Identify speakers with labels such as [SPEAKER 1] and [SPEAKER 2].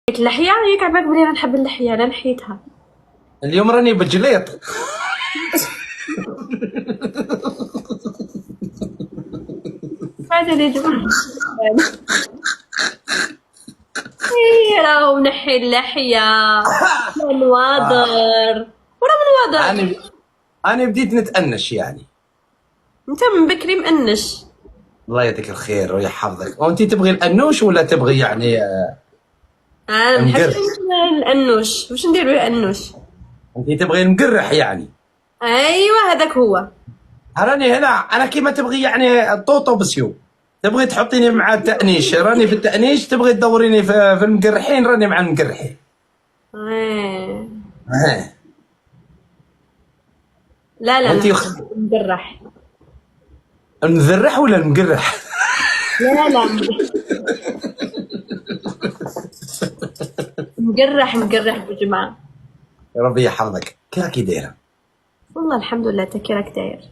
[SPEAKER 1] اللحية ياك عباك بلي راه نحب اللحية، انا نحيتها.
[SPEAKER 2] اليوم راني بجليط.
[SPEAKER 1] هذا اللي جمع. ايه راهو نحي اللحية من واضر ورا من واضر.
[SPEAKER 2] انا انا بديت نتأنش يعني.
[SPEAKER 1] انت من بكري مأنش.
[SPEAKER 2] الله يعطيك الخير ويحفظك. وانت تبغي الأنوش ولا تبغي يعني
[SPEAKER 1] انا نحب
[SPEAKER 2] مقرح؟
[SPEAKER 1] الانوش. واش ندير بالانوش؟
[SPEAKER 2] انت تبغي المقرح يعني.
[SPEAKER 1] ايوه هذاك هو.
[SPEAKER 2] راني هنا انا كيما تبغي يعني الطوطو بسيو. تبغي تحطيني مع التأنيش راني في التأنيش، تبغي تدوريني في المقرحين راني مع المقرحين.
[SPEAKER 1] ايه.
[SPEAKER 2] ها.
[SPEAKER 1] لا لا
[SPEAKER 2] وانت
[SPEAKER 1] نحب نقرح.
[SPEAKER 2] المذرح ولا المقرح؟
[SPEAKER 1] لا لا مقرح مقرح بجماعة.
[SPEAKER 2] ربي يحفظك. كيراكي دايره؟
[SPEAKER 1] والله الحمد لله تكيرك داير.